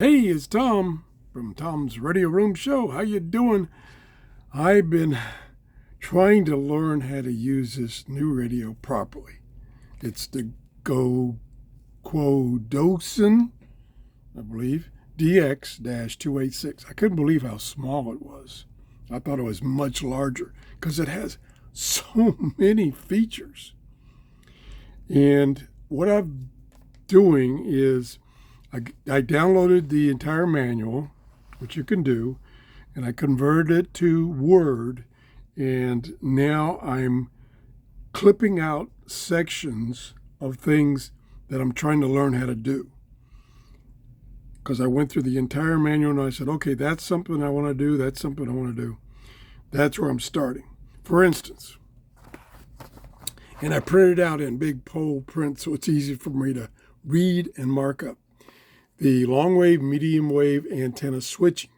Hey, it's Tom from Tom's Radio Room Show. How you doing? I've been trying to learn how to use this new radio properly. It's the QODOSEN, I believe, DX-286. I couldn't believe how small it was. I thought it was much larger because it has so many features. And what I'm doing is I downloaded the entire manual, which you can do, and I converted it to Word, and now I'm clipping out sections of things that I'm trying to learn how to do. Because I went through the entire manual and I said, okay, that's something I want to do, that's something I want to do. That's where I'm starting. For instance, and I printed out in big pole print so it's easy for me to read and mark up. The long wave, medium wave antenna switching.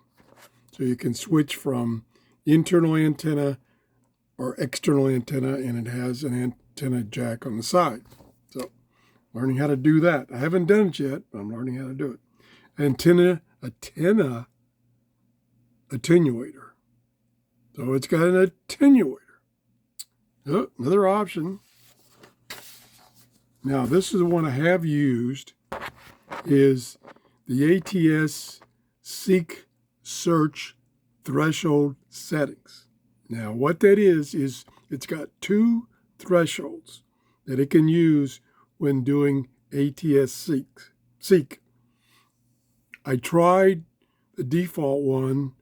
So you can switch from internal antenna or external antenna, and it has an antenna jack on the side. So learning how to do that. I haven't done it yet, but I'm learning how to do it. Antenna attenuator. So it's got an attenuator. Oh, another option. Now this is the one I have used, is the ATS Seek Search Threshold Settings. Now what that is it's got two thresholds that it can use when doing ATS Seek. I tried the default one,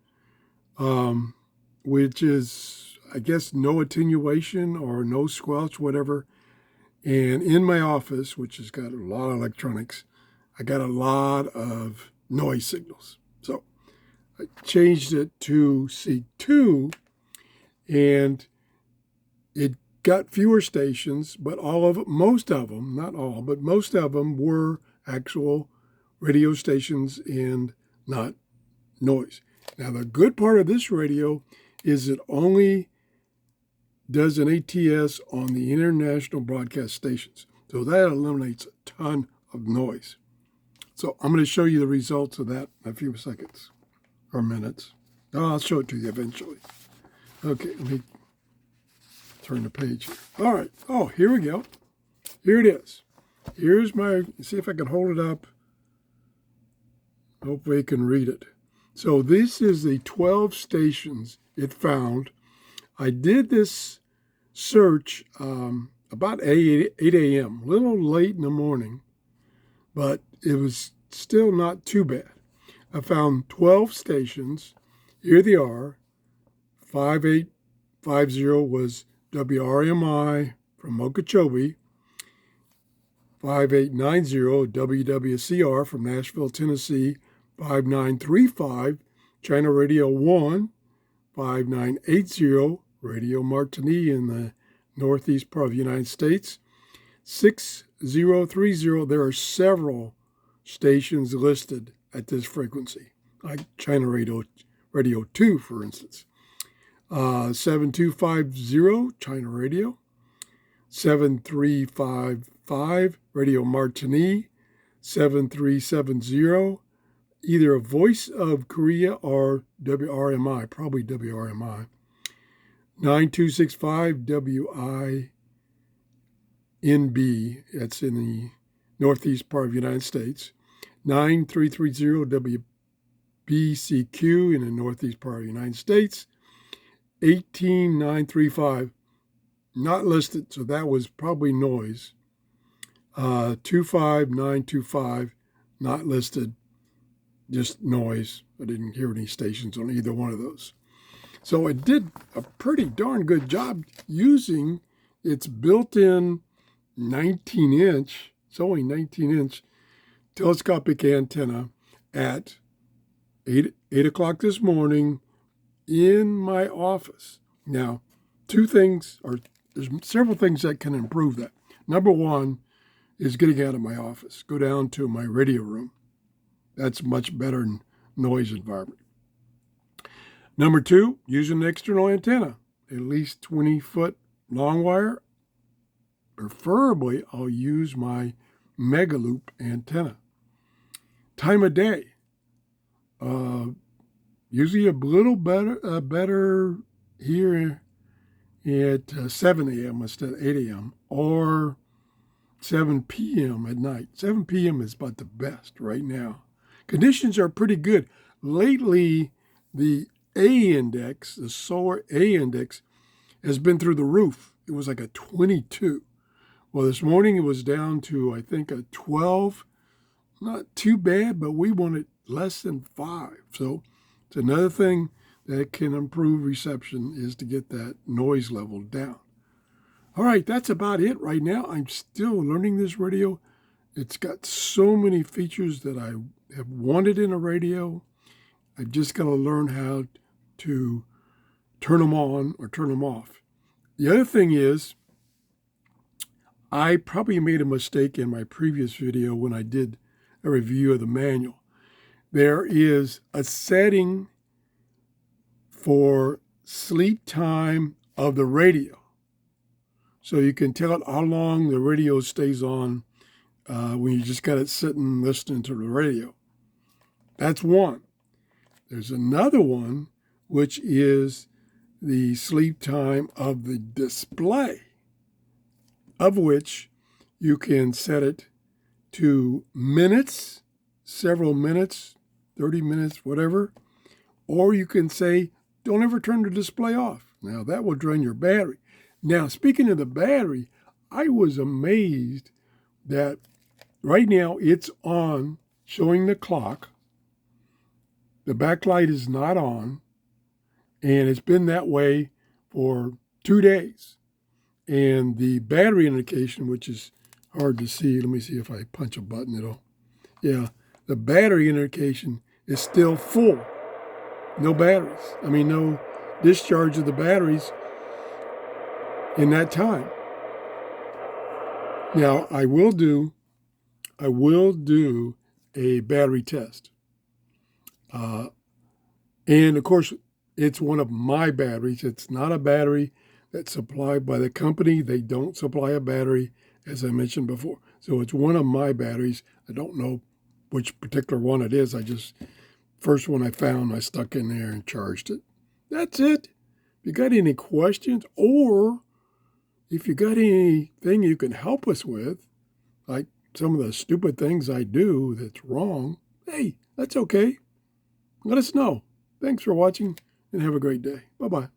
which is, I guess, no attenuation or no squelch, whatever. And in my office, which has got a lot of electronics, I got a lot of noise signals. So I changed it to Seek 2, and it got fewer stations, but most of them, not all, but most of them were actual radio stations and not noise. Now, the good part of this radio is it only does an ATS on the international broadcast stations. So that eliminates a ton of noise. So I'm going to show you the results of that in a few seconds or minutes. I'll show it to you eventually. Okay, let me turn the page here. All right. Oh, here we go. Here it is. Here's my, see if I can hold it up. Hopefully you can read it. So this is the 12 stations it found. I did this search about 8 a.m., a little late in the morning, but it was still not too bad. I found 12 stations. Here they are. 5850 was WRMI from Okeechobee. 5890 WWCR from Nashville, Tennessee. 5935 China Radio 1. 5980 Radio Martini in the northeast part of the United States. 6030, there are several stations listed at this frequency, like China Radio 2, for instance. 7250 China Radio. 7355 Radio Martini. 7370 either a Voice of Korea or WRMI, probably WRMI. 9265 WINB, that's in the northeast part of the United States. 9330 WBCQ in the northeast part of the United States. 18935, not listed, so that was probably noise. 25925, not listed, just noise. I didn't hear any stations on either one of those. So it did a pretty darn good job using its built-in 19-inch, it's only 19-inch, telescopic antenna at 8 o'clock this morning in my office. Now, there's several things that can improve that. Number one is getting out of my office. Go down to my radio room. That's much better than noise environment. Number two, use an external antenna, at least 20-foot long wire. Preferably, I'll use my Megaloop antenna. Time of day. Usually a little better here at 7 a.m. instead of 8 a.m. or 7 p.m. at night. 7 p.m. is about the best right now. Conditions are pretty good. Lately, the A index, the solar A index, has been through the roof. It was like a 22. Well, this morning it was down to, I think, a 12. Not too bad, but we wanted less than 5. So it's another thing that can improve reception is to get that noise level down. All right, that's about it right now. I'm still learning this radio. It's got so many features that I have wanted in a radio. I've just got to learn how to turn them on or turn them off. The other thing is, I probably made a mistake in my previous video when I did a review of the manual. There is a setting for sleep time of the radio. So you can tell it how long the radio stays on when you just got it sitting listening to the radio. That's one. There's another one, which is the sleep time of the display, of which you can set it to minutes, several minutes, 30 minutes, whatever, or you can say, don't ever turn the display off. Now, that will drain your battery. Now, speaking of the battery, I was amazed that right now it's on, showing the clock. The backlight is not on, and it's been that way for 2 days. And the battery indication, which is hard to see, let me see if I punch a button, the battery indication is still full. No batteries. No discharge of the batteries in that time. Now, I will do a battery test. And of course, it's one of my batteries. It's not a battery that's supplied by the company. They don't supply a battery, as I mentioned before. So it's one of my batteries. I don't know which particular one it is. First one I found, I stuck in there and charged it. That's it. If you got any questions, or if you got anything you can help us with, like some of the stupid things I do that's wrong, hey, that's okay. Let us know. Thanks for watching, and have a great day. Bye-bye.